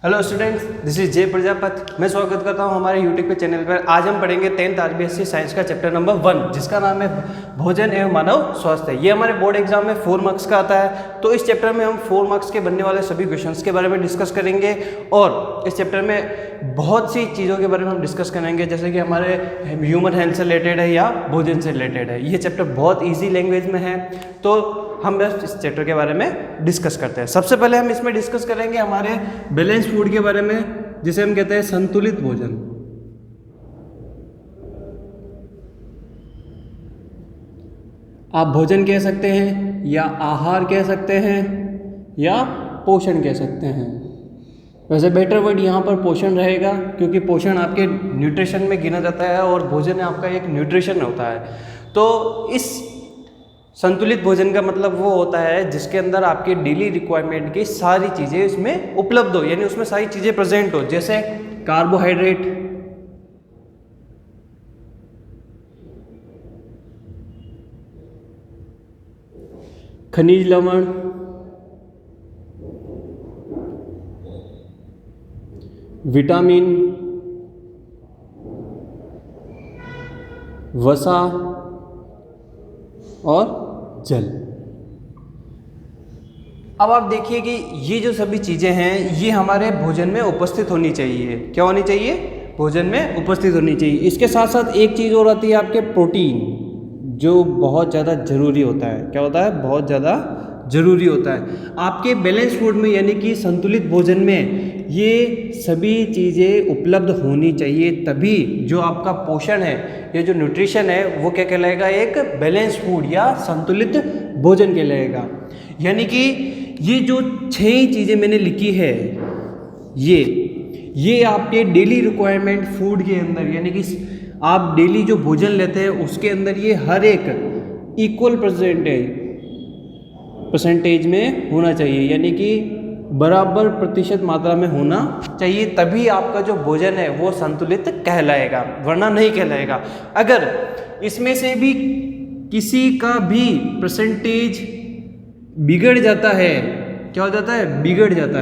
Hello students, this is जय प्रजापति। मैं स्वागत करता हूं हमारे यूट्यूब के चैनल पर। आज हम पढ़ेंगे 10th आरबीएससी साइंस का चैप्टर नंबर 1, जिसका नाम है भोजन एवं मानव स्वास्थ्य। ये हमारे बोर्ड एग्जाम में 4 मार्क्स का आता है। तो इस चैप्टर में हम 4 मार्क्स के बनने वाले सभी क्वेश्चंस के बारे में डिस्कस करेंगे और इस चैप्टर में बहुत सी चीज़ों के बारे में हम डिस्कस करेंगे, जैसे कि हमारे ह्यूमन हेल्थ से रिलेटेड है या भोजन से रिलेटेड है। ये चैप्टर बहुत ईजी लैंग्वेज में है, तो हम बस इस चैप्टर के बारे में डिस्कस करते हैं। सबसे पहले हम इसमें डिस्कस करेंगे हमारे बैलेंस फूड के बारे में, जिसे हम कहते हैं संतुलित भोजन। आप भोजन कह सकते हैं या आहार कह सकते हैं या पोषण कह सकते हैं। वैसे बेटर वर्ड यहाँ पर पोषण रहेगा, क्योंकि पोषण आपके न्यूट्रिशन में गिना जाता है और भोजन आपका एक न्यूट्रिशन होता है। तो इस संतुलित भोजन का मतलब वो होता है जिसके अंदर आपके डेली रिक्वायरमेंट की सारी चीज़ें उसमें उपलब्ध हो, यानी उसमें सारी चीज़ें प्रेजेंट हो, जैसे कार्बोहाइड्रेट, खनिज लवण, विटामिन, वसा और जल। अब आप देखिए कि ये जो सभी चीज़ें हैं ये हमारे भोजन में उपस्थित होनी चाहिए। क्या होनी चाहिए? भोजन में उपस्थित होनी चाहिए। इसके साथ साथ एक चीज़ और आती है आपके प्रोटीन, जो बहुत ज़्यादा ज़रूरी होता है। क्या होता है? बहुत ज़्यादा ज़रूरी होता है आपके बैलेंस फूड में, यानी कि संतुलित भोजन में ये सभी चीज़ें उपलब्ध होनी चाहिए, तभी जो आपका पोषण है, ये जो न्यूट्रिशन है, वो क्या कहलाएगा? एक बैलेंस फूड या संतुलित भोजन कहलाएगा। यानी कि ये जो 6 चीज़ें मैंने लिखी है, ये आपके डेली रिक्वायरमेंट फूड के अंदर, यानी कि आप डेली जो भोजन लेते हैं उसके अंदर ये हर एक इक्वल परसेंटेज में होना चाहिए, यानी कि बराबर प्रतिशत मात्रा में होना चाहिए, तभी आपका जो भोजन है वो संतुलित कहलाएगा, वरना नहीं कहलाएगा। अगर इसमें से भी किसी का भी परसेंटेज बिगड़ जाता है, क्या हो जाता है? बिगड़ जाता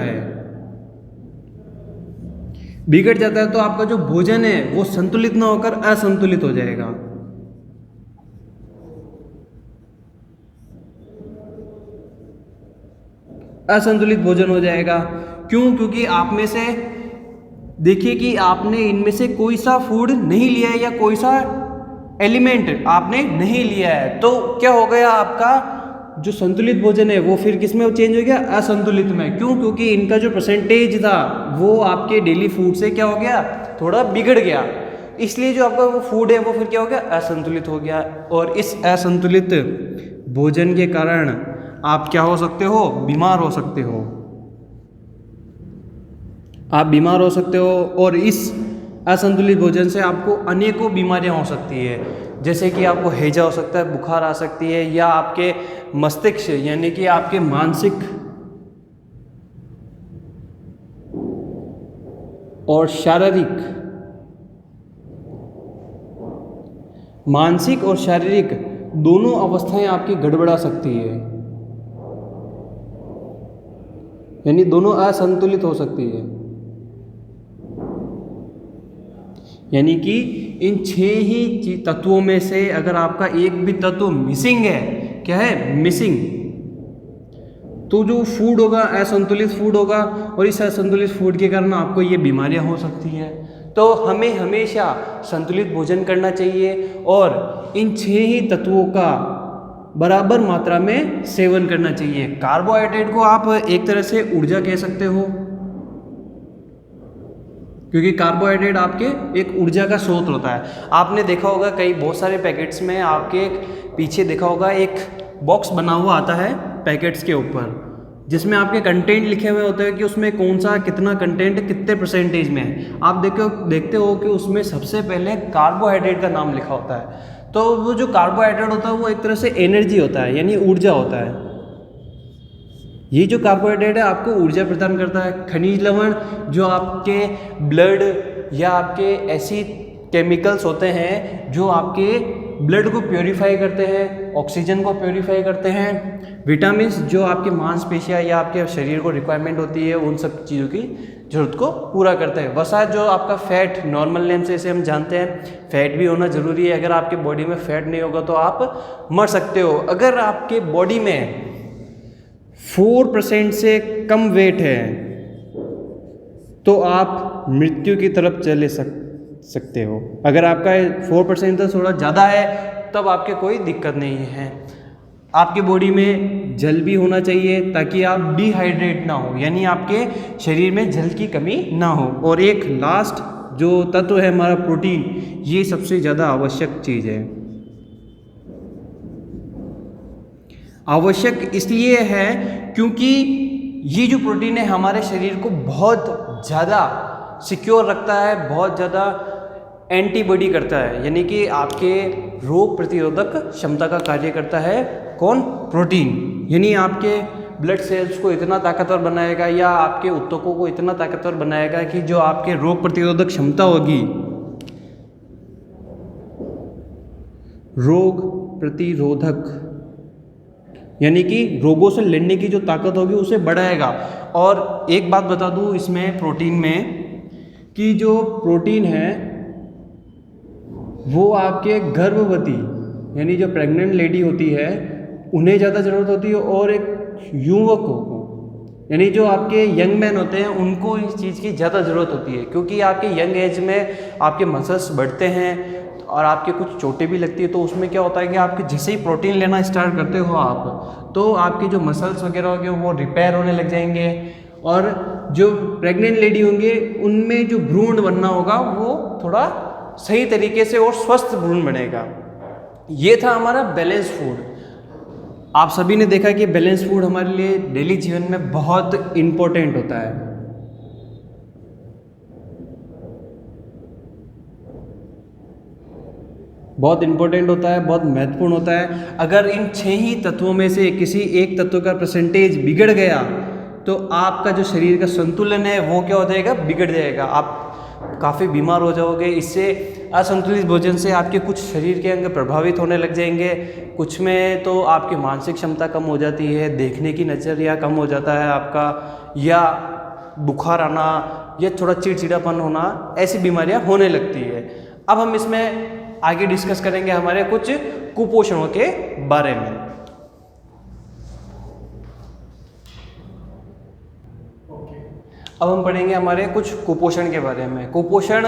है तो आपका जो भोजन है वो संतुलित ना होकर असंतुलित हो जाएगा। असंतुलित भोजन हो जाएगा। क्यों? क्योंकि आप में से देखिए कि आपने इनमें से कोई सा फूड नहीं लिया है या कोई सा एलिमेंट आपने नहीं लिया है, तो क्या हो गया? आपका जो संतुलित भोजन है वो फिर किस में चेंज हो गया? असंतुलित में। क्यों? क्योंकि इनका जो परसेंटेज था वो आपके डेली फूड से क्या हो गया? थोड़ा बिगड़ गया। इसलिए जो आपका वो फूड है वो फिर क्या हो गया? असंतुलित हो गया। और इस असंतुलित भोजन के कारण आप क्या हो सकते हो? बीमार हो सकते हो। आप बीमार हो सकते हो और इस असंतुलित भोजन से आपको अनेकों बीमारियां हो सकती है, जैसे कि आपको हैजा हो सकता है, बुखार आ सकती है, या आपके मस्तिष्क यानी कि आपके मानसिक और शारीरिक दोनों अवस्थाएं आपकी गड़बड़ा सकती है, यानी दोनों असंतुलित हो सकती है। यानी कि इन 6 ही तत्वों में से अगर आपका एक भी तत्व मिसिंग है, क्या है? मिसिंग, तो जो फूड होगा असंतुलित फूड होगा, और इस असंतुलित फूड के कारण आपको ये बीमारियां हो सकती हैं। तो हमें हमेशा संतुलित भोजन करना चाहिए और इन 6 ही तत्वों का बराबर मात्रा में सेवन करना चाहिए। कार्बोहाइड्रेट को आप एक तरह से ऊर्जा कह सकते हो, क्योंकि कार्बोहाइड्रेट आपके एक ऊर्जा का स्रोत होता है। आपने देखा होगा बहुत सारे पैकेट्स में आपके पीछे देखा होगा एक बॉक्स बना हुआ आता है पैकेट्स के ऊपर, जिसमें आपके कंटेंट लिखे हुए होते हैं कि उसमें कौन सा कितना कंटेंट कितने परसेंटेज में है। आप देखते हो कि उसमें सबसे पहले कार्बोहाइड्रेट का नाम लिखा होता है। तो वो जो कार्बोहाइड्रेट होता है वो एक तरह से एनर्जी होता है, यानी ऊर्जा होता है। ये जो कार्बोहाइड्रेट है आपको ऊर्जा प्रदान करता है। खनिज लवण जो आपके ब्लड या आपके ऐसी केमिकल्स होते हैं जो आपके ब्लड को प्योरीफाई करते हैं, ऑक्सीजन को प्योरीफाई करते हैं। विटामिन्स जो आपके मांसपेशियाँ या आपके शरीर को रिक्वायरमेंट होती है उन सब चीज़ों की ज़रूरत को पूरा करता है। वसा जो आपका फैट, नॉर्मल नेम से इसे हम जानते हैं, फैट भी होना ज़रूरी है। अगर आपके बॉडी में फैट नहीं होगा तो आप मर सकते हो। अगर आपके बॉडी में 4% से कम वेट है तो आप मृत्यु की तरफ चले सकते हो। अगर आपका 4% से थोड़ा ज़्यादा है तब आपके कोई दिक्कत नहीं है। आपके बॉडी में जल भी होना चाहिए ताकि आप डिहाइड्रेट ना हो, यानी आपके शरीर में जल की कमी ना हो। और एक लास्ट जो तत्व है हमारा प्रोटीन, ये सबसे ज़्यादा आवश्यक चीज़ है। आवश्यक इसलिए है क्योंकि ये जो प्रोटीन है हमारे शरीर को बहुत ज़्यादा सिक्योर रखता है, बहुत ज़्यादा एंटीबॉडी करता है, यानी कि आपके रोग प्रतिरोधक क्षमता का कार्य करता है। कौन? प्रोटीन। यानी आपके ब्लड सेल्स को इतना ताकतवर बनाएगा या आपके ऊतकों को इतना ताकतवर बनाएगा कि जो आपके रोग प्रतिरोधक क्षमता होगी, रोग प्रतिरोधक यानी कि रोगों से लड़ने की जो ताकत होगी उसे बढ़ाएगा। और एक बात बता दूं इसमें प्रोटीन में कि जो प्रोटीन है वो आपके गर्भवती यानी जो प्रेग्नेंट लेडी होती है उन्हें ज़्यादा ज़रूरत होती है, और एक युवकों को यानी जो आपके यंग मैन होते हैं उनको इस चीज़ की ज़्यादा ज़रूरत होती है। क्योंकि आपके यंग एज में आपके मसल्स बढ़ते हैं और आपके कुछ चोटें भी लगती है, तो उसमें क्या होता है कि आपके जैसे ही प्रोटीन लेना स्टार्ट करते हो आप, तो आपके जो मसल्स वगैरह होंगे वो रिपेयर होने लग जाएंगे। और जो प्रेग्नेंट लेडी होंगे उनमें जो भ्रूण बनना होगा वो थोड़ा सही तरीके से और स्वस्थ भ्रूण बनेगा। ये था हमारा बैलेंस फूड। आप सभी ने देखा कि बैलेंस फूड हमारे लिए डेली जीवन में बहुत इम्पोर्टेंट होता है। बहुत इम्पोर्टेंट होता है, बहुत महत्वपूर्ण होता है। अगर इन 6 ही तत्वों में से किसी एक तत्व का परसेंटेज बिगड़ गया तो आपका जो शरीर का संतुलन है वो क्या हो जाएगा? बिगड़ जाएगा। आप काफ़ी बीमार हो जाओगे। इससे असंतुलित भोजन से आपके कुछ शरीर के अंग प्रभावित होने लग जाएंगे, कुछ में तो आपकी मानसिक क्षमता कम हो जाती है, देखने की नज़रिया कम हो जाता है आपका, या बुखार आना या थोड़ा चिड़चिड़ापन होना, ऐसी बीमारियां होने लगती है। अब हम इसमें आगे डिस्कस करेंगे हमारे कुछ कुपोषणों के बारे में। अब हम पढ़ेंगे हमारे कुछ कुपोषण के बारे में। कुपोषण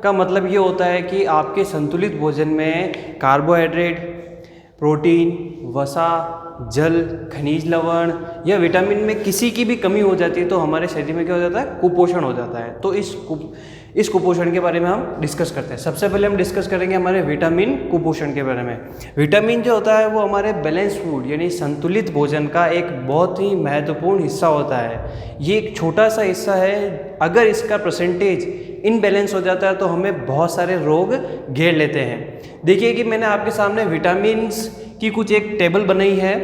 का मतलब ये होता है कि आपके संतुलित भोजन में कार्बोहाइड्रेट, प्रोटीन, वसा, जल, खनिज लवण या विटामिन में किसी की भी कमी हो जाती है तो हमारे शरीर में क्या हो जाता है? कुपोषण हो जाता है। तो इस कुपोषण के बारे में हम डिस्कस करते हैं। सबसे पहले हम डिस्कस करेंगे हमारे विटामिन कुपोषण के बारे में। विटामिन जो होता है वो हमारे बैलेंस फूड यानी संतुलित भोजन का एक बहुत ही महत्वपूर्ण हिस्सा होता है। ये एक छोटा सा हिस्सा है, अगर इसका परसेंटेज इनबैलेंस हो जाता है तो हमें बहुत सारे रोग घेर लेते हैं। देखिए कि मैंने आपके सामने विटामिन्स की कुछ एक टेबल बनाई है।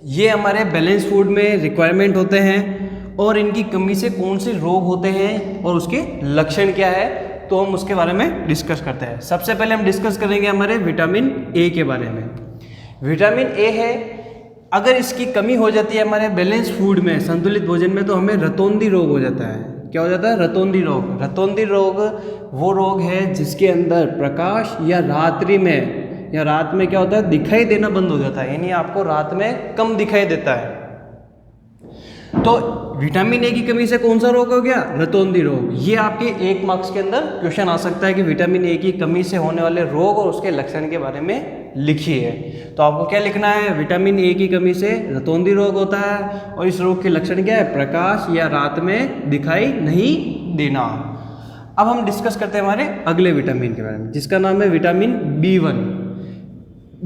ये हमारे बैलेंस फूड में रिक्वायरमेंट होते हैं और इनकी कमी से कौन से रोग होते हैं और उसके लक्षण क्या है, तो हम उसके बारे में डिस्कस करते हैं। सबसे पहले हम डिस्कस करेंगे हमारे विटामिन ए के बारे में। विटामिन ए है, अगर इसकी कमी हो जाती है हमारे बैलेंस फूड में, संतुलित भोजन में, तो हमें रतौंधी रोग हो जाता है। क्या हो जाता है? रतौंधी रोग। रतौंधी रोग वो रोग है जिसके अंदर प्रकाश या रात्रि में या रात में क्या होता है? दिखाई देना बंद हो जाता है, यानी आपको रात में कम दिखाई देता है। तो विटामिन ए की कमी से कौन सा रोग हो गया? रतौंधी रोग। ये आपके 1 मार्क्स के अंदर क्वेश्चन आ सकता है कि विटामिन ए की कमी से होने वाले रोग और उसके लक्षण के बारे में लिखिए। तो आपको क्या लिखना है? विटामिन ए की कमी से रतौंधी रोग होता है और इस रोग के लक्षण क्या है? प्रकाश या रात में दिखाई नहीं देना। अब हम डिस्कस करते हैं हमारे अगले विटामिन के बारे में, जिसका नाम है विटामिन B1।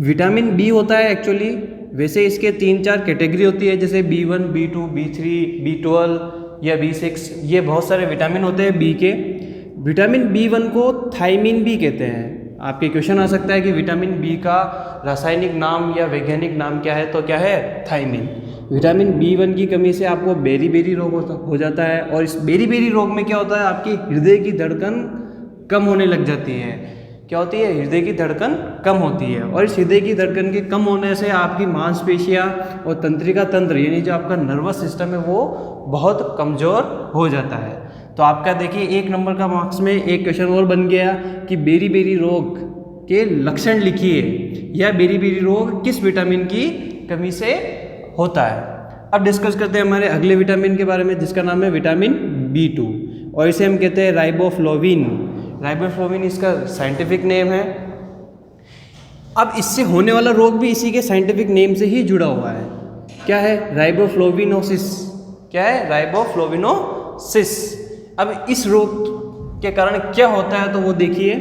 विटामिन बी होता है एक्चुअली, वैसे इसके 3-4 कैटेगरी होती है, जैसे B1, B2, B3, B12 या B6, ये बहुत सारे विटामिन होते हैं बी के। विटामिन B1 को थायमिन भी कहते हैं। आपके क्वेश्चन आ सकता है कि विटामिन बी का रासायनिक नाम या वैज्ञानिक नाम क्या है, तो क्या है? थायमिन। विटामिन B1 की कमी से आपको बेरी-बेरी रोग हो जाता है, और इस बेरी-बेरी रोग में क्या होता है? आपकी हृदय की धड़कन कम होने लग जाती है। क्या होती है, हृदय की धड़कन कम होती है। और इस हृदय की धड़कन के कम होने से आपकी मांसपेशियाँ और तंत्रिका तंत्र यानी जो आपका नर्वस सिस्टम है वो बहुत कमज़ोर हो जाता है। तो आपका देखिए 1 नंबर का मार्क्स में एक क्वेश्चन और बन गया कि बेरी रोग के लक्षण लिखिए, या बेरी रोग किस विटामिन की कमी से होता है। अब डिस्कस करते हैं हमारे अगले विटामिन के बारे में, जिसका नाम है विटामिन B2, और इसे हम कहते हैं राइबोफ्लोविन। राइबोफ्लोविन इसका साइंटिफिक नेम है। अब इससे होने वाला रोग भी इसी के साइंटिफिक नेम से ही जुड़ा हुआ है। क्या है, राइबोफ्लोविनोसिस। क्या है, राइबोफ्लोविनोसिस। अब इस रोग के कारण क्या होता है तो वो देखिए,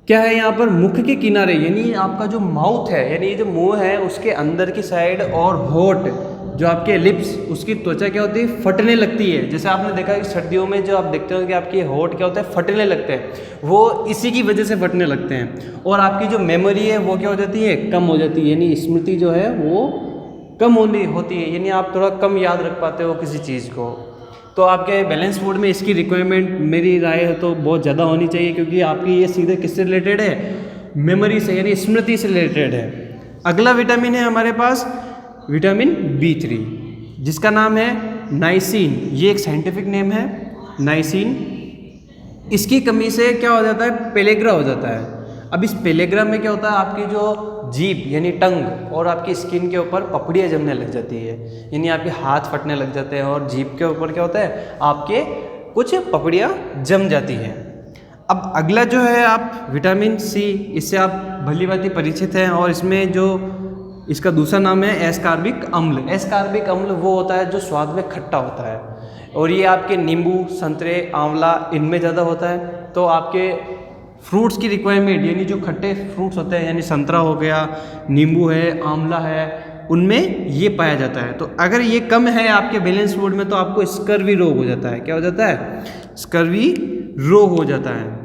क्या है यहाँ पर मुख के किनारे यानी आपका जो माउथ है यानी जो मुंह है उसके अंदर की साइड और होठ जो आपके लिप्स उसकी त्वचा क्या होती है, फटने लगती है। जैसे आपने देखा कि सर्दियों में जो आप देखते हो कि आपके होठ क्या होते हैं, फटने लगते हैं, वो इसी की वजह से फटने लगते हैं। और आपकी जो मेमोरी है वो क्या हो जाती है, कम हो जाती है, यानी स्मृति जो है वो कम होती है, यानी आप थोड़ा कम याद रख पाते हो किसी चीज़ को। तो आपके बैलेंस फूड में इसकी रिक्वायरमेंट मेरी राय है तो बहुत ज़्यादा होनी चाहिए, क्योंकि आपकी ये सीधे किससे रिलेटेड है, मेमोरी से यानी स्मृति से रिलेटेड है। अगला विटामिन है हमारे पास विटामिन B3, जिसका नाम है नाइसिन। ये एक साइंटिफिक नेम है, नाइसिन। इसकी कमी से क्या हो जाता है, पेलेग्रा हो जाता है। अब इस पेलेग्रा में क्या होता है, आपकी जो जीभ यानी टंग और आपकी स्किन के ऊपर पपड़ियाँ जमने लग जाती है, यानी आपके हाथ फटने लग जाते हैं और जीभ के ऊपर क्या होता है, आपके कुछ पपड़ियाँ जम जाती हैं। अब अगला जो है आप विटामिन C, इससे आप भली भांति परिचित हैं, और इसमें जो इसका दूसरा नाम है एस्कार्बिक अम्ल। एस्कार्बिक अम्ल वो होता है जो स्वाद में खट्टा होता है, और ये आपके नींबू, संतरे, आंवला इनमें ज़्यादा होता है। तो आपके फ्रूट्स की रिक्वायरमेंट यानी जो खट्टे फ्रूट्स होते हैं यानी संतरा हो गया, नींबू है, आंवला है, उनमें ये पाया जाता है। तो अगर ये कम है आपके बैलेंस फूड में तो आपको स्कर्वी रोग हो जाता है। क्या हो जाता है, स्कर्वी रोग हो जाता है।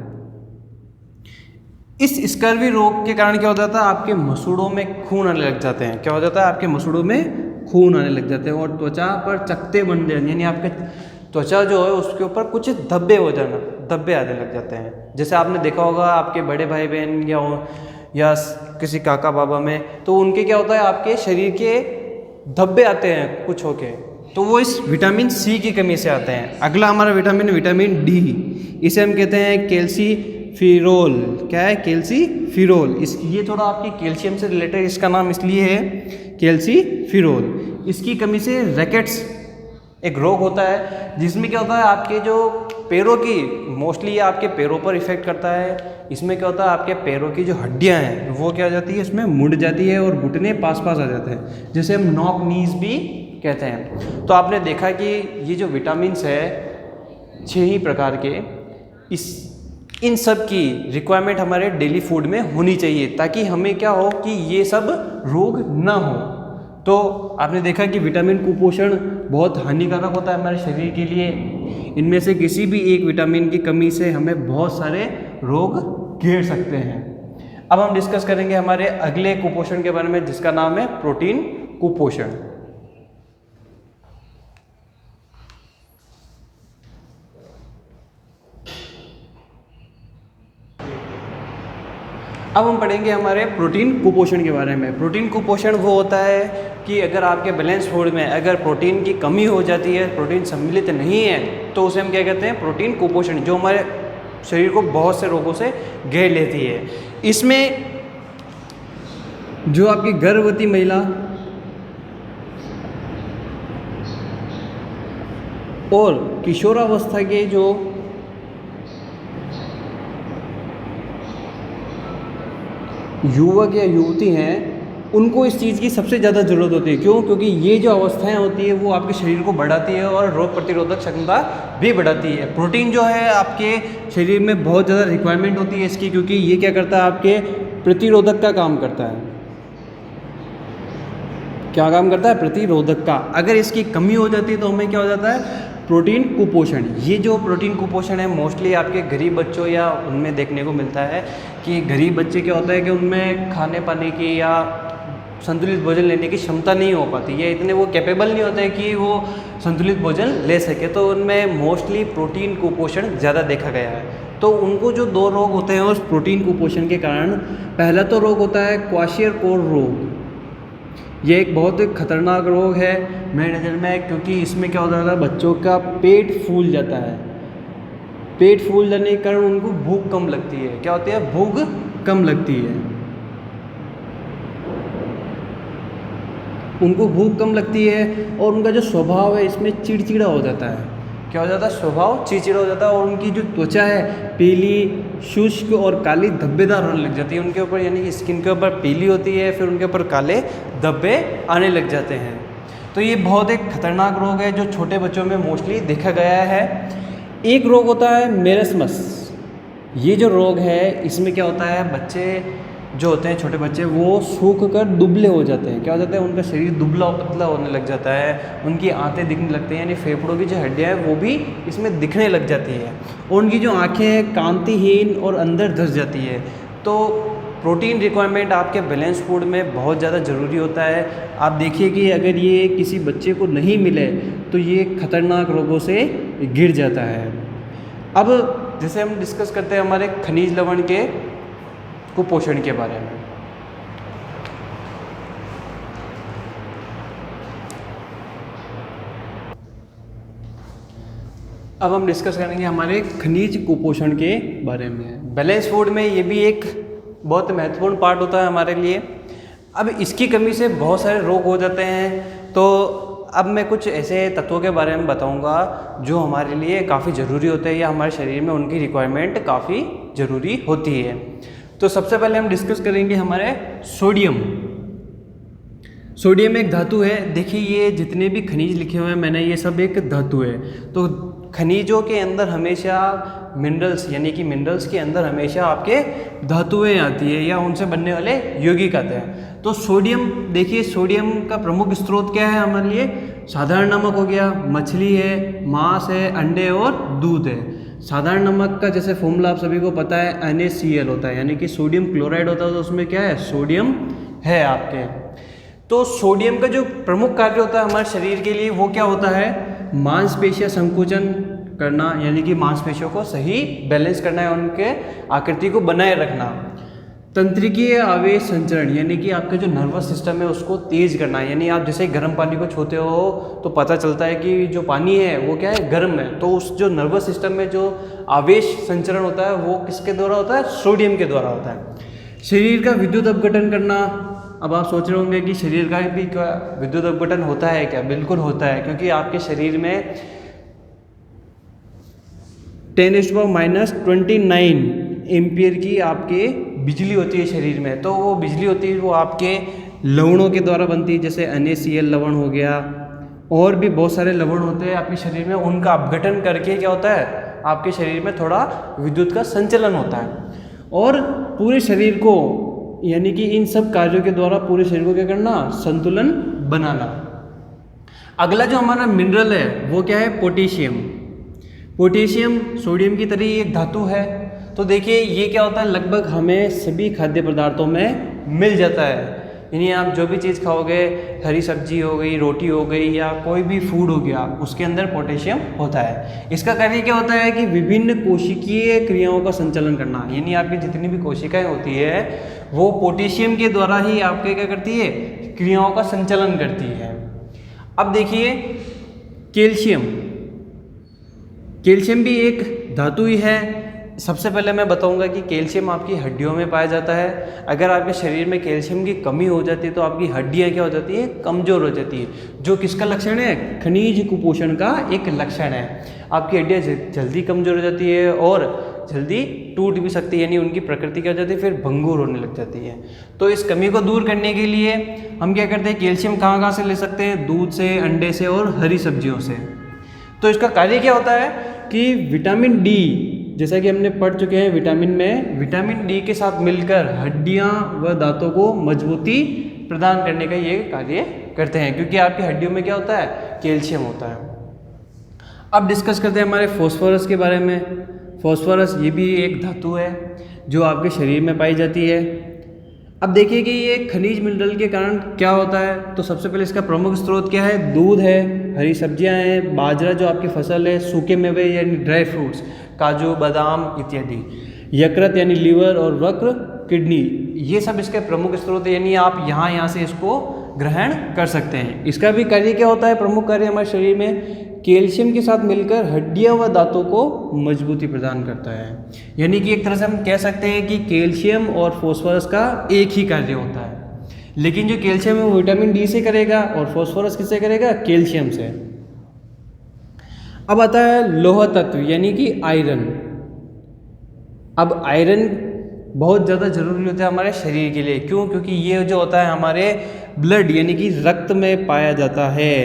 इस स्कर्वी रोग के कारण क्या हो जाता है, आपके मसूड़ों में खून आने लग जाते हैं। क्या हो जाता है, आपके मसूड़ों में खून आने लग जाते हैं, और त्वचा पर चकत्ते बन जाते हैं, यानी आपके त्वचा जो है उसके ऊपर कुछ धब्बे आने लग जाते हैं। जैसे आपने देखा होगा आपके बड़े भाई बहन या किसी काका बाबा में, तो उनके क्या होता है, आपके शरीर के धब्बे आते हैं कुछ होके, तो वो इस विटामिन C की कमी से आते हैं। अगला हमारा विटामिन D, इसे हम कहते हैं कैल्सीफिरोल। क्या है, कैल्सीफिरोल। ये थोड़ा आपकी कैल्शियम से रिलेटेड इसका नाम इसलिए है कैल्सीफिरोल। इसकी कमी से रैकेट्स एक रोग होता है, जिसमें क्या होता है, आपके जो पैरों की मोस्टली आपके पैरों पर इफेक्ट करता है। इसमें क्या होता है, आपके पैरों की जो हड्डियां हैं वो क्या हो जाती है, इसमें मुड़ जाती है और घुटने पास आ जाते हैं, जैसे हम नॉक नीज भी कहते हैं। तो आपने देखा कि ये जो विटामिन्स है 6 ही प्रकार के, इन सब की रिक्वायरमेंट हमारे डेली फूड में होनी चाहिए, ताकि हमें क्या हो कि ये सब रोग ना हो। तो आपने देखा कि विटामिन कुपोषण बहुत हानिकारक होता है हमारे शरीर के लिए। इनमें से किसी भी एक विटामिन की कमी से हमें बहुत सारे रोग घेर सकते हैं। अब हम डिस्कस करेंगे हमारे अगले कुपोषण के बारे में, जिसका नाम है प्रोटीन कुपोषण। अब हम पढ़ेंगे हमारे प्रोटीन कुपोषण के बारे में। प्रोटीन कुपोषण वो होता है कि अगर आपके बैलेंस फूड में अगर प्रोटीन की कमी हो जाती है, प्रोटीन सम्मिलित नहीं है, तो उसे हम क्या कहते हैं, प्रोटीन कुपोषण, जो हमारे शरीर को बहुत से रोगों से घेर लेती है। इसमें जो आपकी गर्भवती महिला और किशोरावस्था के जो युवक या युवती हैं, उनको इस चीज़ की सबसे ज़्यादा ज़रूरत होती है। क्यों? क्योंकि ये जो अवस्थाएं होती है वो आपके शरीर को बढ़ाती है और रोग प्रतिरोधक क्षमता भी बढ़ाती है। प्रोटीन जो है आपके शरीर में बहुत ज़्यादा रिक्वायरमेंट होती है इसकी, क्योंकि ये क्या करता है, आपके प्रतिरोधक का काम करता है। क्या काम करता है? प्रतिरोधक का। अगर इसकी कमी हो जाती है तो हमें क्या हो जाता है, प्रोटीन कुपोषण। ये जो प्रोटीन कुपोषण है मोस्टली आपके गरीब बच्चों या उनमें देखने को मिलता है कि गरीब बच्चे क्या होता है कि उनमें खाने पाने की या संतुलित भोजन लेने की क्षमता नहीं हो पाती, या इतने वो कैपेबल नहीं होते कि वो संतुलित भोजन ले सके, तो उनमें मोस्टली प्रोटीन कुपोषण ज़्यादा देखा गया है। तो उनको जो 2 रोग होते हैं उस प्रोटीन कुपोषण के कारण, पहला तो रोग होता है क्वाशियरकोर रोग। ये एक बहुत खतरनाक रोग है मेरी नज़र में, क्योंकि इसमें क्या होता है, बच्चों का पेट फूल जाता है। पेट फूल जाने के कारण उनको भूख कम लगती है। क्या होती है? भूख कम लगती है। उनको भूख कम लगती है और उनका जो स्वभाव है इसमें चिड़चिड़ा हो जाता है। क्या हो जाता है? स्वभाव चिड़चिड़ा हो जाता है और उनकी जो त्वचा है पीली, शुष्क और काली धब्बेदार होने लग जाती है उनके ऊपर, यानी कि स्किन के ऊपर पीली होती है, फिर उनके ऊपर काले धब्बे आने लग जाते हैं। तो ये बहुत एक खतरनाक रोग है जो छोटे बच्चों में मोस्टली देखा गया है। एक रोग होता है मेरस्मस। ये जो रोग है इसमें क्या होता है, बच्चे जो होते हैं, छोटे बच्चे, वो सूख कर दुबले हो जाते हैं। क्या हो जाता है? उनका शरीर दुबला और पतला होने लग जाता है, उनकी आंतें दिखने लगती हैं, यानी फेफड़ों की जो हड्डियाँ हैं वो भी इसमें दिखने लग जाती है, और उनकी जो आँखें हैं कांतिहीन और अंदर धंस जाती है। तो प्रोटीन रिक्वायरमेंट आपके बैलेंस फूड में बहुत ज़्यादा ज़रूरी होता है। आप देखिए कि अगर ये किसी बच्चे को नहीं मिले तो ये खतरनाक रोगों से गिर जाता है। अब जैसे हम डिस्कस करते हैं हमारे खनिज लवण के कुपोषण के बारे में। अब हम डिस्कस करेंगे हमारे खनिज कुपोषण के बारे में। बैलेंस फूड में ये भी एक बहुत महत्वपूर्ण पार्ट होता है हमारे लिए। अब इसकी कमी से बहुत सारे रोग हो जाते हैं। तो अब मैं कुछ ऐसे तत्वों के बारे में बताऊंगा जो हमारे लिए काफ़ी ज़रूरी होते हैं, या हमारे शरीर में उनकी रिक्वायरमेंट काफ़ी ज़रूरी होती है। तो सबसे पहले हम डिस्कस करेंगे हमारे सोडियम। सोडियम एक धातु है। देखिए ये जितने भी खनिज लिखे हुए हैं मैंने, ये सब एक धातु है। तो खनिजों के अंदर हमेशा मिनरल्स, यानी कि मिनरल्स के अंदर हमेशा आपके धातुएं आती है या उनसे बनने वाले यौगिक आते हैं। तो सोडियम, देखिए सोडियम का प्रमुख स्रोत क्या है हमारे लिए? साधारण नमक हो गया, मछली है, मांस है, अंडे और दूध है। साधारण नमक का जैसे फॉर्मूला आप सभी को पता है NaCl होता है, यानी कि सोडियम क्लोराइड होता है। तो उसमें क्या है? सोडियम है आपके। तो सोडियम का जो प्रमुख कार्य होता है हमारे शरीर के लिए वो क्या होता है? मांसपेशियां संकुचन करना, यानी कि मांसपेशियों को सही बैलेंस करना है, उनके आकृति को बनाए रखना। तंत्रिकीय आवेश संचरण, यानी कि आपका जो नर्वस सिस्टम है उसको तेज करना है। यानी आप जैसे गर्म पानी को छूते हो तो पता चलता है कि जो पानी है वो क्या है? गर्म है। तो उस जो नर्वस सिस्टम में जो आवेश संचरण होता है वो किसके द्वारा होता है? सोडियम के द्वारा होता है। शरीर का विद्युत अपघटन करना। अब आप सोच रहे होंगे कि शरीर का भी क्या विद्युत अपघटन होता है क्या? बिल्कुल होता है, क्योंकि आपके शरीर में 10⁻⁻29 एम्पियर की आपके बिजली होती है शरीर में। तो वो बिजली होती है वो आपके लवणों के द्वारा बनती है, जैसे NaCl लवण हो गया, और भी बहुत सारे लवण होते हैं आपके शरीर में। उनका अपघटन करके क्या होता है? आपके शरीर में थोड़ा विद्युत का संचलन होता है। और पूरे शरीर को, यानी कि इन सब कार्यों के द्वारा पूरे शरीर को क्या करना? संतुलन बनाना। अगला जो हमारा मिनरल है वो क्या है? पोटेशियम। पोटेशियम सोडियम की तरह एक धातु है। तो देखिए ये क्या होता है? लगभग हमें सभी खाद्य पदार्थों में मिल जाता है। यानी आप जो भी चीज़ खाओगे, हरी सब्जी हो गई, रोटी हो गई, या कोई भी फूड हो गया, उसके अंदर पोटेशियम होता है। इसका कार्य क्या होता है कि विभिन्न कोशिकीय क्रियाओं का संचालन करना। यानी आपकी जितनी भी कोशिकाएं होती है वो पोटेशियम के द्वारा ही आपके क्या करती है? क्रियाओं का संचालन करती है। अब देखिए कैल्शियम। कैल्शियम भी एक धातु ही है। सबसे पहले मैं बताऊंगा कि कैल्शियम आपकी हड्डियों में पाया जाता है। अगर आपके शरीर में कैल्शियम की कमी हो जाती है तो आपकी हड्डियां क्या हो जाती है? कमज़ोर हो जाती है, जो किसका लक्षण है? खनिज कुपोषण का एक लक्षण है। आपकी हड्डियां जल्दी कमज़ोर हो जाती है और जल्दी टूट भी सकती है, यानी उनकी प्रकृति क्या हो जाती है? फिर भंगुर होने लग जाती है। तो इस कमी को दूर करने के लिए हम क्या करते हैं? कैल्शियम कहाँ से ले सकते हैं? दूध से, अंडे से और हरी सब्जियों से। तो इसका कार्य क्या होता है कि विटामिन डी, जैसा कि हमने पढ़ चुके हैं विटामिन में, विटामिन डी के साथ मिलकर हड्डियां व दांतों को मजबूती प्रदान करने का ये कार्य करते हैं, क्योंकि आपकी हड्डियों में क्या होता है? कैल्शियम होता है। अब डिस्कस करते हैं हमारे फॉस्फोरस के बारे में। फॉस्फोरस ये भी एक धातु है जो आपके शरीर में पाई जाती है। अब देखिए कि ये खनिज मिनरल के कारण क्या होता है। तो सबसे पहले इसका प्रमुख स्रोत क्या है, दूध है, हरी सब्जियां हैं, बाजरा जो आपकी फसल है, सूखे मेवे यानी ड्राई फ्रूट्स, काजू बादाम इत्यादि, यकृत यानी लीवर और वक्र किडनी, ये सब इसके प्रमुख स्रोत है। यानी आप यहाँ से इसको ग्रहण कर सकते हैं। इसका भी कार्य क्या होता है, प्रमुख कार्य हमारे शरीर में कैल्शियम के साथ मिलकर हड्डियां व दांतों को मजबूती प्रदान करता है। यानी कि एक तरह से हम कह सकते हैं कि कैल्शियम और फास्फोरस का एक ही कार्य होता है, लेकिन जो कैल्शियम है वो विटामिन डी से करेगा और फास्फोरस किससे करेगा, कैल्शियम से। अब आता है लोह तत्व यानी कि आयरन। अब आयरन बहुत ज़्यादा जरूरी होता है हमारे शरीर के लिए। क्यों? क्योंकि ये जो होता है हमारे ब्लड यानी कि रक्त में पाया जाता है।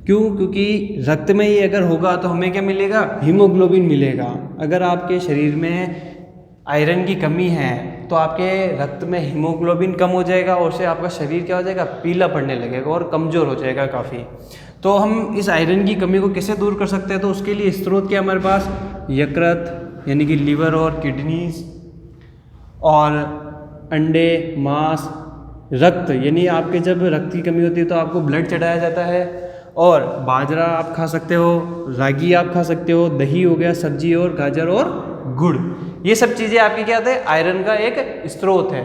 क्यों? क्योंकि रक्त में ये अगर होगा तो हमें क्या मिलेगा, हीमोग्लोबिन मिलेगा। अगर आपके शरीर में आयरन की कमी है तो आपके रक्त में हीमोग्लोबिन कम हो जाएगा और उससे आपका शरीर क्या हो जाएगा, पीला पड़ने लगेगा और कमज़ोर हो जाएगा काफ़ी। तो हम इस आयरन की कमी को कैसे दूर कर सकते हैं? तो उसके लिए स्रोत क्या हमारे पास, यकृत यानी कि लीवर और किडनीज, और अंडे, मांस, रक्त यानी आपके जब रक्त की कमी होती है तो आपको ब्लड चढ़ाया जाता है, और बाजरा आप खा सकते हो, रागी आप खा सकते हो, दही हो गया, सब्जी और गाजर और गुड़, ये सब चीज़ें आपकी क्या होते हैं, आयरन का एक स्रोत है।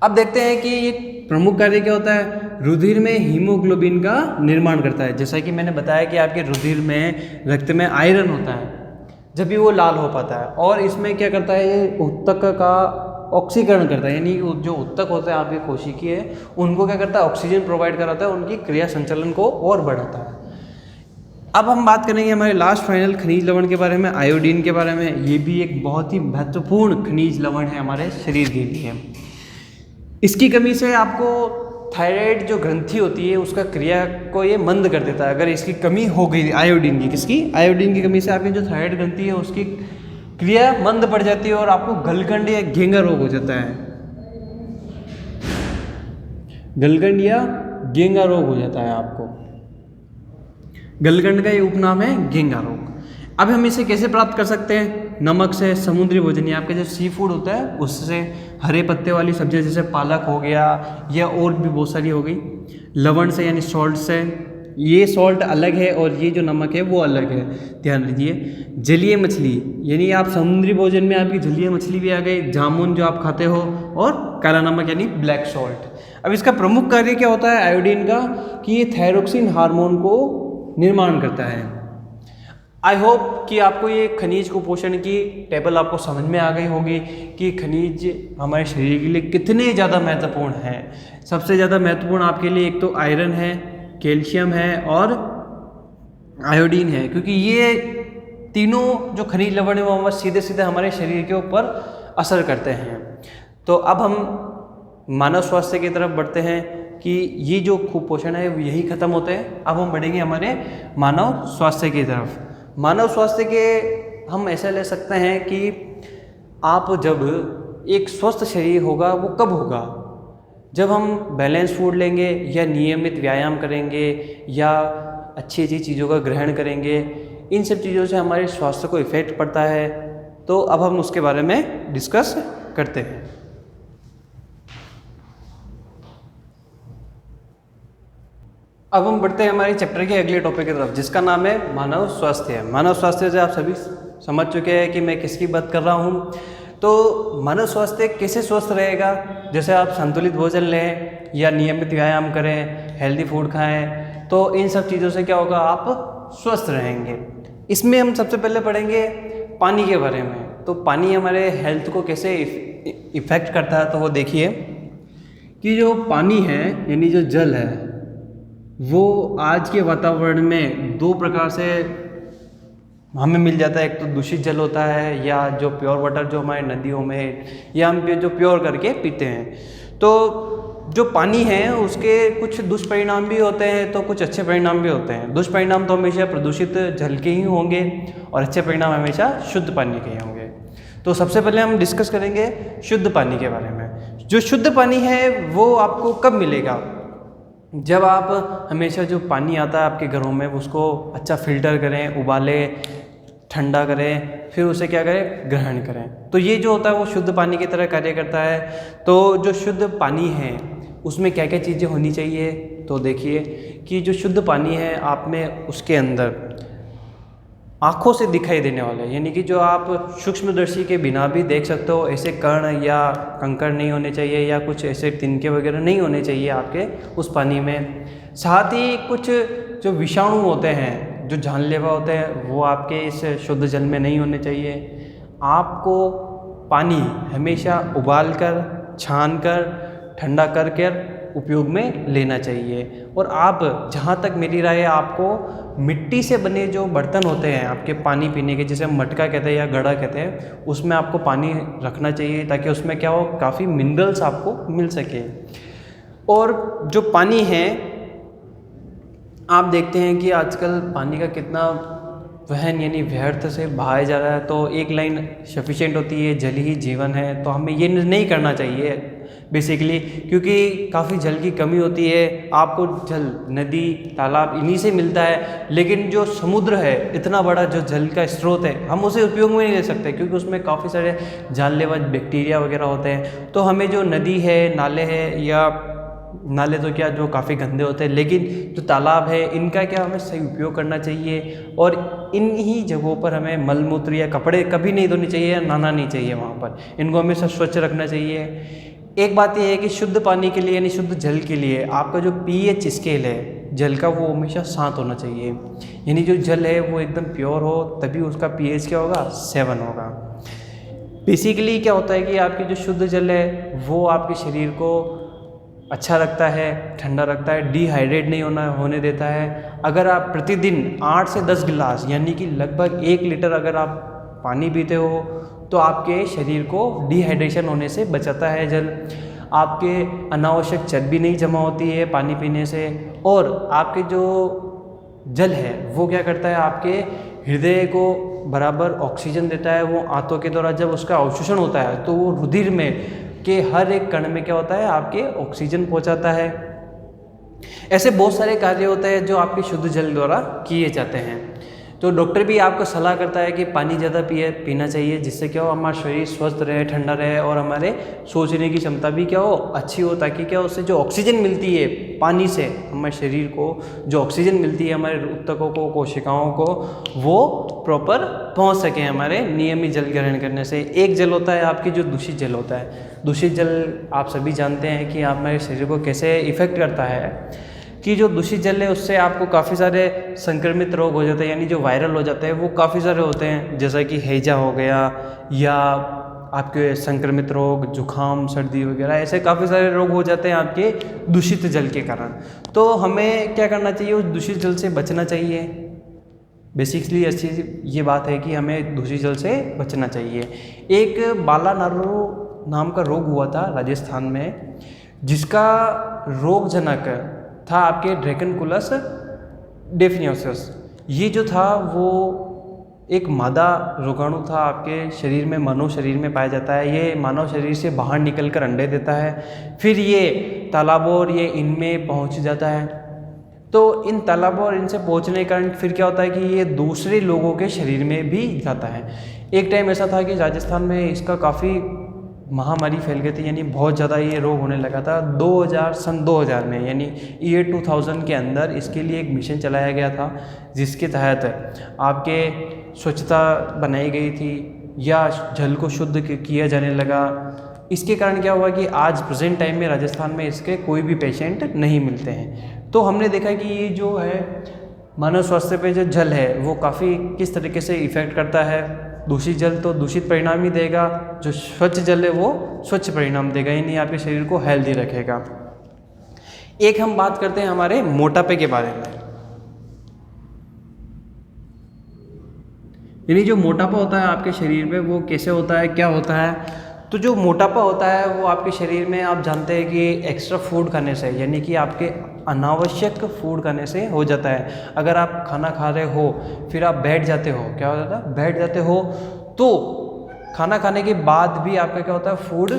अब देखते हैं कि ये प्रमुख कार्य क्या होता है, रुधिर में हीमोग्लोबिन का निर्माण करता है। जैसा कि मैंने बताया कि आपके रुधिर में, रक्त में आयरन होता है, जब भी वो लाल हो पाता है। और इसमें क्या करता है, ये ऊतक का ऑक्सीकरण करता है। यानी जो ऊतक होते हैं आपके कोशिकीय, उनको क्या करता है, ऑक्सीजन प्रोवाइड कराता है, उनकी क्रिया संचालन को और बढ़ाता है। अब हम बात करेंगे हमारे लास्ट फाइनल खनिज लवण के बारे में, आयोडीन के बारे में। ये भी एक बहुत ही महत्वपूर्ण खनिज लवण है हमारे शरीर के लिए। इसकी कमी से आपको थायराइड जो ग्रंथि होती है उसका क्रिया को ये मंद कर देता है। अगर इसकी कमी हो गई आयोडीन की, किसकी, आयोडीन की कमी से आपकी जो थायराइड ग्रंथि है उसकी क्रिया मंद पड़ जाती है और आपको गलगंड या घेंगा रोग हो जाता है। गलगंड या घेंगा रोग हो जाता है आपको। गलगंड का ये उपनाम है घेंगा रोग। अब हम इसे कैसे प्राप्त कर सकते हैं, नमक से, समुद्री भोजन या आपके जो सी फूड होता है उससे, हरे पत्ते वाली सब्जियां जैसे पालक हो गया या और भी बहुत सारी हो गई, लवण से यानी सॉल्ट से, ये सॉल्ट अलग है और ये जो नमक है वो अलग है, ध्यान दीजिए। जलीय मछली यानी आप समुद्री भोजन में आपकी जलीय मछली भी आ गई, जामुन जो आप खाते हो, और काला नमक यानी ब्लैक सॉल्ट। अब इसका प्रमुख कार्य क्या होता है आयोडीन का, कि ये थायरोक्सिन हार्मोन को निर्माण करता है। आई होप कि आपको ये खनिज कुपोषण की टेबल आपको समझ में आ गई होगी कि खनिज हमारे शरीर के लिए कितने ज़्यादा महत्वपूर्ण हैं। सबसे ज़्यादा महत्वपूर्ण आपके लिए एक तो आयरन है, कैल्शियम है और आयोडीन है, क्योंकि ये तीनों जो खनिज लवण है वो हमारे सीधे सीधे हमारे शरीर के ऊपर असर करते हैं। तो अब हम मानव स्वास्थ्य की तरफ बढ़ते हैं कि ये जो कुपोषण है यही खत्म होते हैं। अब हम बढ़ेंगे हमारे मानव स्वास्थ्य की तरफ। मानव स्वास्थ्य के हम ऐसा ले सकते हैं कि आप जब एक स्वस्थ शरीर होगा वो कब होगा, जब हम बैलेंस फूड लेंगे या नियमित व्यायाम करेंगे या अच्छी अच्छी चीज़ों का ग्रहण करेंगे। इन सब चीज़ों से हमारे स्वास्थ्य को इफ़ेक्ट पड़ता है। तो अब हम उसके बारे में डिस्कस करते हैं। अब हम बढ़ते हैं हमारे चैप्टर के अगले टॉपिक की तरफ, जिसका नाम है मानव स्वास्थ्य। मानव स्वास्थ्य से आप सभी समझ चुके हैं कि मैं किसकी बात कर रहा हूँ। तो मानव स्वास्थ्य कैसे स्वस्थ रहेगा, जैसे आप संतुलित भोजन लें या नियमित व्यायाम करें, हेल्दी फूड खाएं, तो इन सब चीज़ों से क्या होगा, आप स्वस्थ रहेंगे। इसमें हम सबसे पहले पढ़ेंगे पानी के बारे में। तो पानी हमारे हेल्थ को कैसे इफ़ेक्ट करता है, तो वो देखिए कि जो पानी है यानी जो जल है वो आज के वातावरण में दो प्रकार से हमें मिल जाता है। एक तो दूषित जल होता है या जो प्योर वाटर जो हमारे नदियों में या हम जो प्योर करके पीते हैं। तो जो पानी है उसके कुछ दुष्परिणाम भी होते हैं तो कुछ अच्छे परिणाम भी होते हैं। दुष्परिणाम तो हमेशा प्रदूषित जल के ही होंगे और अच्छे परिणाम हमेशा शुद्ध पानी के ही होंगे। तो सबसे पहले हम डिस्कस करेंगे शुद्ध पानी के बारे में। जो शुद्ध पानी है वो आपको कब मिलेगा, जब आप हमेशा जो पानी आता है आपके घरों में उसको अच्छा फ़िल्टर करें, उबालें, ठंडा करें, फिर उसे क्या करें, ग्रहण करें। तो ये जो होता है वो शुद्ध पानी की तरह कार्य करता है। तो जो शुद्ध पानी है उसमें क्या क्या चीज़ें होनी चाहिए, तो देखिए कि जो शुद्ध पानी है आप में उसके अंदर आँखों से दिखाई देने वाले, यानी कि जो आप सूक्ष्मदर्शी के बिना भी देख सकते हो, ऐसे कण या कंकड़ नहीं होने चाहिए या कुछ ऐसे तिनके वगैरह नहीं होने चाहिए आपके उस पानी में। साथ ही कुछ जो विषाणु होते हैं, जो जानलेवा होते हैं, वो आपके इस शुद्ध जल में नहीं होने चाहिए। आपको पानी हमेशा उबाल कर, छान कर, ठंडा कर उपयोग में लेना चाहिए। और आप, जहाँ तक मेरी राय है, आपको मिट्टी से बने जो बर्तन होते हैं आपके पानी पीने के, जिसे हम मटका कहते हैं या घड़ा कहते हैं, उसमें आपको पानी रखना चाहिए ताकि उसमें क्या हो, काफ़ी मिनरल्स आपको मिल सके। और जो पानी है, आप देखते हैं कि आजकल पानी का कितना वहन यानी व्यर्थ से बहाया जा रहा है। तो एक लाइन सफिशिएंट होती है, जल ही जीवन है। तो हमें ये नहीं करना चाहिए बेसिकली, क्योंकि काफ़ी जल की कमी होती है। आपको जल नदी, तालाब इन्हीं से मिलता है, लेकिन जो समुद्र है, इतना बड़ा जो जल का स्रोत है, हम उसे उपयोग में नहीं ले सकते क्योंकि उसमें काफ़ी सारे जानलेवा बैक्टीरिया वगैरह होते हैं। तो हमें जो नदी है, नाले हैं, या नाले तो क्या, जो काफ़ी गंदे होते हैं, लेकिन जो तालाब है, इनका क्या हमें सही उपयोग करना चाहिए। और इन ही जगहों पर हमें मलमूत्र या कपड़े कभी नहीं धोने चाहिए या नहाना नहीं चाहिए वहाँ पर, इनको हमेशा स्वच्छ रखना चाहिए। एक बात यह है कि शुद्ध पानी के लिए यानी शुद्ध जल के लिए आपका जो pH स्केल है जल का, वो हमेशा 7 होना चाहिए। यानी जो जल है वो एकदम प्योर हो, तभी उसका pH क्या होगा, 7 होगा। बेसिकली क्या होता है कि आपकी जो शुद्ध जल है वो आपके शरीर को अच्छा रखता है, ठंडा रखता है, डिहाइड्रेट नहीं होने देता है। अगर आप प्रतिदिन 8 से 10 गिलास यानी कि लगभग 1 लीटर अगर आप पानी पीते हो तो आपके शरीर को डिहाइड्रेशन होने से बचाता है जल। आपके अनावश्यक चर्बी नहीं जमा होती है पानी पीने से। और आपके जो जल है वो क्या करता है, आपके हृदय को बराबर ऑक्सीजन देता है। वो आंतों के द्वारा जब उसका अवशोषण होता है तो वो रुधिर में के हर एक कण में क्या होता है, आपके ऑक्सीजन पहुंचाता है। ऐसे बहुत सारे कार्य होते हैं जो आपके शुद्ध जल द्वारा किए जाते हैं। तो डॉक्टर भी आपको सलाह करता है कि पानी ज़्यादा पीना चाहिए, जिससे क्या हो, हमारा शरीर स्वस्थ रहे, ठंडा रहे और हमारे सोचने की क्षमता भी क्या हो, अच्छी हो, ताकि क्या उससे जो ऑक्सीजन मिलती है पानी से, हमारे शरीर को जो ऑक्सीजन मिलती है हमारे ऊतकों को, कोशिकाओं को, वो प्रॉपर पहुंच सके हमारे नियमित जल ग्रहण करने से। एक जल होता है आपकी जो दूषित जल होता है। दूषित जल आप सभी जानते हैं कि हमारे शरीर को कैसे इफ़ेक्ट करता है, कि जो दूषित जल है उससे आपको काफ़ी सारे संक्रमित रोग हो जाते हैं, यानी जो वायरल हो जाते हैं वो काफ़ी सारे होते हैं, जैसा कि हैजा हो गया या आपके संक्रमित रोग, जुखाम, सर्दी वगैरह, ऐसे काफ़ी सारे रोग हो जाते हैं आपके दूषित जल के कारण। तो हमें क्या करना चाहिए, उस दूषित जल से बचना चाहिए। बेसिकली अच्छी ये बात है कि हमें दूषित जल से बचना चाहिए। एक बालानारू नाम का रोग हुआ था राजस्थान में, जिसका रोगजनक था आपके ड्रैगनकुलस डेफिनियोसस। ये जो था वो एक मादा रोगाणु था, आपके शरीर में, मानव शरीर में पाया जाता है। ये मानव शरीर से बाहर निकलकर अंडे देता है, फिर ये तालाबों और ये इनमें पहुंच जाता है। तो इन तालाबों और इनसे पहुंचने के कारण फिर क्या होता है कि ये दूसरे लोगों के शरीर में भी जाता है। एक टाइम ऐसा था कि राजस्थान में इसका काफ़ी महामारी फैल गई थी, यानी बहुत ज़्यादा ये रोग होने लगा था। सन 2000 में, यानी ईयर 2000 के अंदर इसके लिए एक मिशन चलाया गया था, जिसके तहत आपके स्वच्छता बनाई गई थी या जल को शुद्ध किया जाने लगा। इसके कारण क्या हुआ कि आज प्रेजेंट टाइम में राजस्थान में इसके कोई भी पेशेंट नहीं मिलते हैं। तो हमने देखा कि ये जो है मानव स्वास्थ्य पे जो जल है वो काफ़ी किस तरीके से इफ़ेक्ट करता है। दूषित जल तो दूषित परिणाम ही देगा, जो स्वच्छ जल है वो स्वच्छ परिणाम देगा, यानी आपके शरीर को हेल्दी रखेगा। एक हम बात करते हैं हमारे मोटापे के बारे में। यानी जो मोटापा होता है आपके शरीर में वो कैसे होता है, क्या होता है। तो जो मोटापा होता है वो आपके शरीर में, आप जानते हैं कि एक्स्ट्रा फूड खाने से, यानी कि आपके अनावश्यक फूड खाने से हो जाता है। अगर आप खाना खा रहे हो फिर आप बैठ जाते हो, क्या हो जाता है, बैठ जाते हो, तो खाना खाने के बाद भी आपका क्या होता है, फूड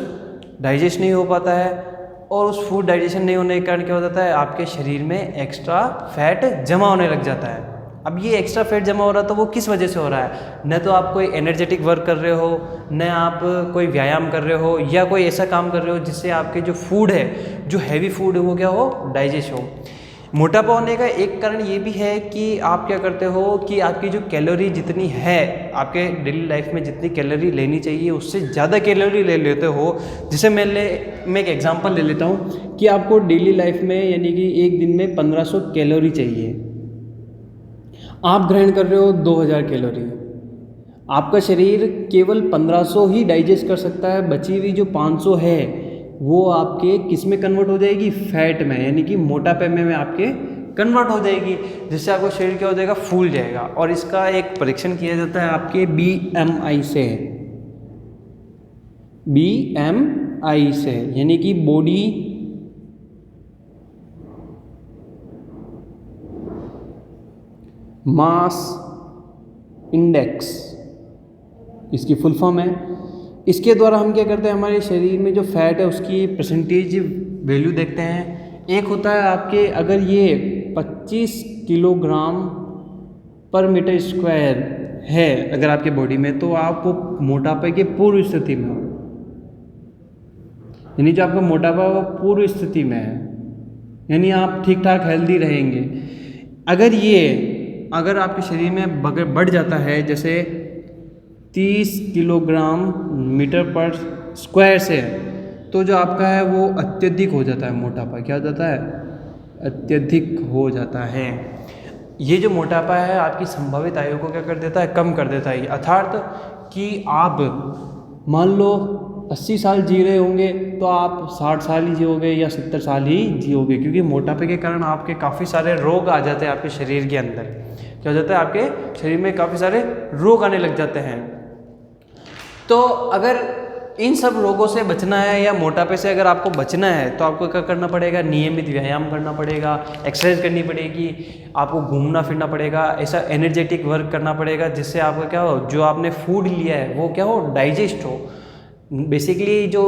डाइजेस्ट नहीं हो पाता है। और उस फूड डाइजेशन नहीं होने के कारण क्या हो जाता है, आपके शरीर में एक्स्ट्रा फैट जमा होने लग जाता है। अब ये एक्स्ट्रा फैट जमा हो रहा है तो वो किस वजह से हो रहा है? न तो आप कोई एनर्जेटिक वर्क कर रहे हो, न आप कोई व्यायाम कर रहे हो, या कोई ऐसा काम कर रहे हो जिससे आपके जो फूड है, जो हैवी फूड है, वो क्या हो, डाइजेस्ट हो। मोटापा होने का एक कारण ये भी है कि आप क्या करते हो कि आपकी जो कैलोरी जितनी है, आपके डेली लाइफ में जितनी कैलोरी लेनी चाहिए उससे ज़्यादा कैलोरी ले लेते हो। जैसे मैं एक एग्जांपल ले लेता हूँ कि आपको डेली लाइफ में यानी कि एक दिन में 1500 कैलोरी चाहिए, आप ग्रहण कर रहे हो 2000 कैलोरी। आपका शरीर केवल 1500 ही डाइजेस्ट कर सकता है, बची हुई जो 500 है वो आपके किस में कन्वर्ट हो जाएगी? फैट में, यानी कि मोटापे में आपके कन्वर्ट हो जाएगी, जिससे आपका शरीर क्या हो जाएगा? फूल जाएगा। और इसका एक परीक्षण किया जाता है आपके BMI से, BMI से यानी कि बॉडी मास इंडेक्स, इसकी फुल फॉर्म है। इसके द्वारा हम क्या करते हैं, हमारे शरीर में जो फैट है उसकी परसेंटेज वैल्यू देखते हैं। एक होता है आपके, अगर ये 25 किलोग्राम पर मीटर स्क्वायर है अगर आपके बॉडी में, तो आप वो मोटापे के पूर्व स्थिति में हो, यानी जो आपका मोटापा वो पूर्व स्थिति में है, यानी आप ठीक ठाक हेल्दी रहेंगे। अगर आपके शरीर में बढ़ जाता है जैसे 30 किलोग्राम मीटर पर स्क्वायर से, तो जो आपका है वो अत्यधिक हो जाता है मोटापा। क्या हो जाता है? अत्यधिक हो जाता है। ये जो मोटापा है आपकी संभावित आयु को क्या कर देता है? कम कर देता है। अर्थात कि आप मान लो 80 साल जी रहे होंगे तो आप 60 साल ही जियोगे या 70 साल ही जियोगे, क्योंकि मोटापे के कारण आपके काफ़ी सारे रोग आ जाते हैं आपके शरीर के अंदर। क्या हो जाता है? आपके शरीर में काफ़ी सारे रोग आने लग जाते हैं। तो अगर इन सब रोगों से बचना है या मोटापे से अगर आपको बचना है तो आपको क्या करना पड़ेगा? नियमित व्यायाम करना पड़ेगा, एक्सरसाइज करनी पड़ेगी, आपको घूमना फिरना पड़ेगा, ऐसा एनर्जेटिक वर्क करना पड़ेगा जिससे आपका क्या हो, जो आपने फूड लिया है वो क्या हो? डाइजेस्ट हो। बेसिकली जो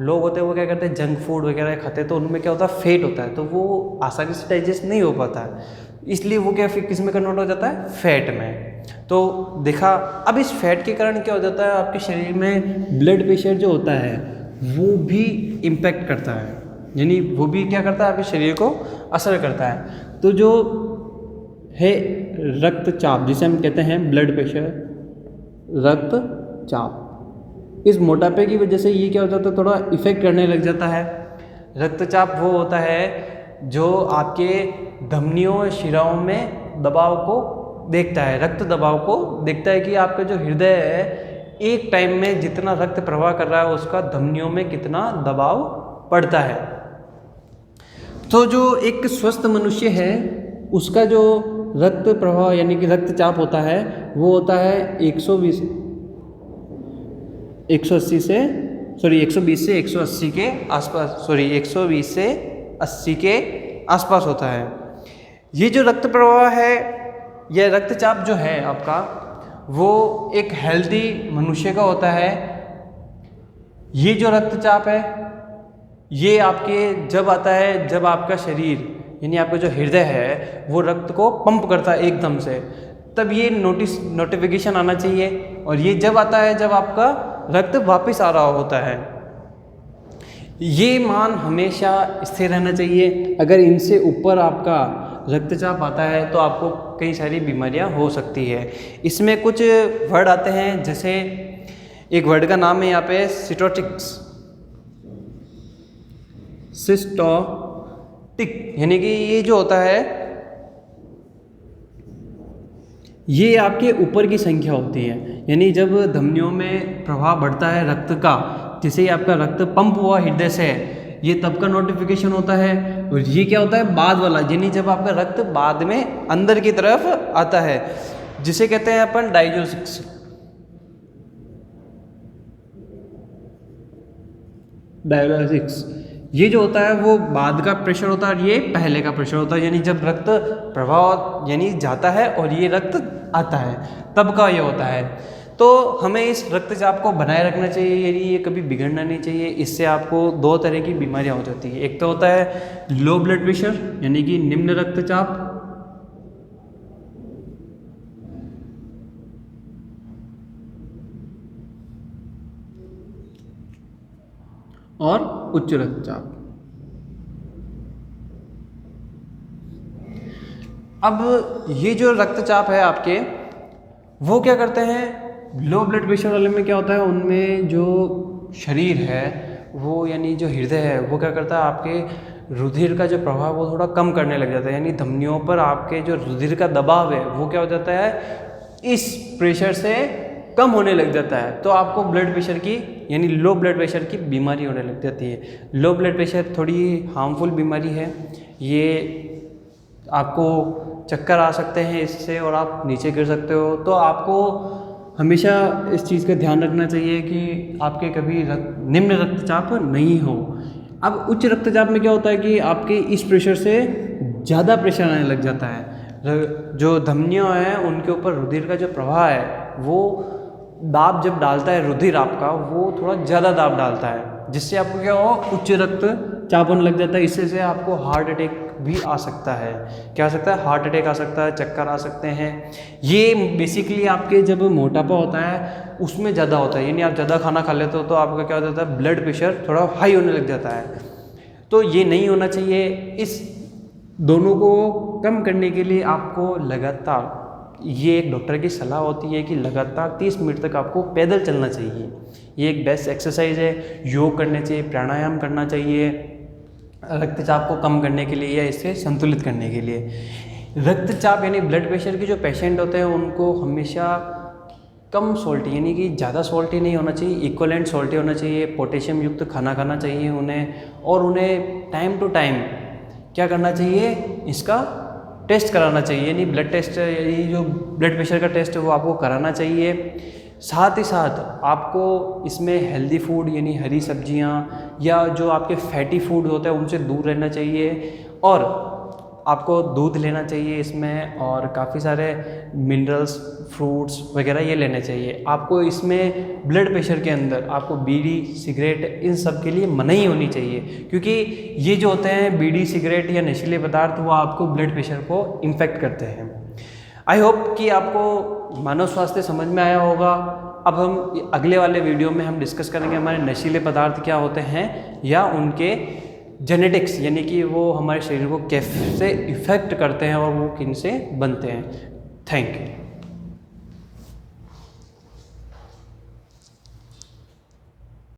लोग होते हैं वो क्या करते हैं? जंक फूड वगैरह खाते हैं, तो उनमें क्या होता है? फेट होता है, तो वो आसानी से डाइजेस्ट नहीं हो पाता है, इसलिए वो क्या फिर किस में कन्वर्ट हो जाता है? फैट में। तो देखा, अब इस फैट के कारण क्या हो जाता है? आपके शरीर में ब्लड प्रेशर जो होता है वो भी इम्पैक्ट करता है, यानी वो भी क्या करता है? आपके शरीर को असर करता है। तो जो है रक्तचाप, जिसे हम कहते हैं ब्लड प्रेशर, रक्तचाप, इस मोटापे की वजह से ये क्या हो जाता है? थोड़ा इफेक्ट करने लग जाता है। रक्तचाप वो होता है जो आपके धमनियों शिराओं में दबाव को देखता है, रक्त दबाव को देखता है कि आपका जो हृदय है एक टाइम में जितना रक्त प्रवाह कर रहा है उसका धमनियों में कितना दबाव पड़ता है। तो जो एक स्वस्थ मनुष्य है उसका जो रक्त प्रवाह यानी कि रक्तचाप होता है वो होता है 120 से 120 के आसपास, 120 से 80 के आसपास होता है। ये जो रक्त प्रवाह है या रक्तचाप जो है आपका, वो एक हेल्दी मनुष्य का होता है। ये जो रक्तचाप है ये आपके जब आता है जब आपका शरीर यानी आपका जो हृदय है वो रक्त को पंप करता है एकदम से, तब ये नोटिफिकेशन आना चाहिए। और ये जब आता है जब आपका रक्त वापस आ रहा होता है। ये मान हमेशा स्थिर रहना चाहिए। अगर इनसे ऊपर आपका रक्तचाप आता है तो आपको कई सारी बीमारियां हो सकती है। इसमें कुछ वर्ड आते हैं, जैसे एक वर्ड का नाम है यहाँ पे सिस्टोटिक, यानी कि ये जो होता है ये आपके ऊपर की संख्या होती है, यानी जब धमनियों में प्रवाह बढ़ता है रक्त का, जैसे ही आपका रक्त पंप हुआ हृदय से, ये तब का नोटिफिकेशन होता है। और ये क्या होता है? बाद वाला, यानी जब आपका रक्त बाद में अंदर की तरफ आता है, जिसे कहते हैं अपन डायलिसिस। ये जो होता है वो बाद का प्रेशर होता है और ये पहले का प्रेशर होता है, यानी जब रक्त प्रवाह यानी जाता है और ये रक्त आता है तब का ये होता है। तो हमें इस रक्तचाप को बनाए रखना चाहिए, यानी ये कभी बिगड़ना नहीं चाहिए। इससे आपको दो तरह की बीमारियां हो जाती है। एक तो होता है लो ब्लड प्रेशर यानी कि निम्न रक्तचाप, और उच्च रक्तचाप। अब ये जो रक्तचाप है आपके, वो क्या करते हैं, लो ब्लड प्रेशर वाले में क्या होता है, उनमें जो शरीर है वो यानी जो हृदय है वो क्या करता है, आपके रुधिर का जो प्रभाव वो थोड़ा कम करने लग जाता है, यानी धमनियों पर आपके जो रुधिर का दबाव है वो क्या हो जाता है, इस प्रेशर से कम होने लग जाता है। तो आपको ब्लड प्रेशर की यानी लो ब्लड प्रेशर की बीमारी होने लग जाती है। लो ब्लड प्रेशर थोड़ी हार्मफुल बीमारी है, ये आपको चक्कर आ सकते हैं इससे और आप नीचे गिर सकते हो। तो आपको हमेशा इस चीज़ का ध्यान रखना चाहिए कि आपके कभी निम्न रक्तचाप नहीं हो। अब उच्च रक्तचाप में क्या होता है कि आपके इस प्रेशर से ज़्यादा प्रेशर आने लग जाता है, जो धमनियाँ हैं उनके ऊपर रुधिर का जो प्रवाह है वो दाब जब डालता है, रुधिर आपका वो थोड़ा ज़्यादा दाब डालता है, जिससे आपको क्या हो, उच्च रक्तचाप होने लग जाता है। इससे से आपको हार्ट अटैक भी आ सकता है। क्या आ सकता है, हार्ट अटैक आ सकता है, चक्कर आ सकते हैं। ये बेसिकली आपके जब मोटापा होता है उसमें ज़्यादा होता है, यानी आप ज़्यादा खाना खा लेते हो तो आपका क्या हो जाता है, ब्लड प्रेशर थोड़ा हाई होने लग जाता है। तो ये नहीं होना चाहिए। इस दोनों को कम करने के लिए आपको लगातार, ये एक डॉक्टर की सलाह होती है कि लगातार 30 मिनट तक आपको पैदल चलना चाहिए। ये एक बेस्ट एक्सरसाइज है। योग करने चाहिए, प्राणायाम करना चाहिए रक्तचाप को कम करने के लिए या इसे संतुलित करने के लिए। रक्तचाप यानी ब्लड प्रेशर के जो पेशेंट होते हैं उनको हमेशा कम सॉल्टी यानी कि ज़्यादा सॉल्टी नहीं होना चाहिए, इक्वलेंट सॉल्टी होना चाहिए। पोटेशियम युक्त खाना खाना चाहिए उन्हें, और उन्हें टाइम टू टाइम क्या करना चाहिए, इसका टेस्ट कराना चाहिए, यानी ब्लड टेस्ट, ये जो ब्लड प्रेशर का टेस्ट है वो आपको कराना चाहिए। साथ ही साथ आपको इसमें हेल्दी फूड यानी हरी सब्जियां या जो आपके फैटी फूड होते हैं उनसे दूर रहना चाहिए, और आपको दूध लेना चाहिए इसमें, और काफ़ी सारे मिनरल्स, फ्रूट्स वगैरह ये लेने चाहिए। आपको इसमें ब्लड प्रेशर के अंदर आपको बीड़ी, सिगरेट इन सब के लिए मनाही होनी चाहिए, क्योंकि ये जो होते हैं बीड़ी, सिगरेट या नशीले पदार्थ वो आपको ब्लड प्रेशर को इन्फेक्ट करते हैं। आई होप कि आपको मानव स्वास्थ्य समझ में आया होगा। अब हम अगले वाले वीडियो में हम डिस्कस करेंगे हमारे नशीले पदार्थ क्या होते हैं या उनके जेनेटिक्स, यानी कि वो हमारे शरीर को कैसे इफ़ेक्ट करते हैं और वो किन से बनते हैं। Thank you.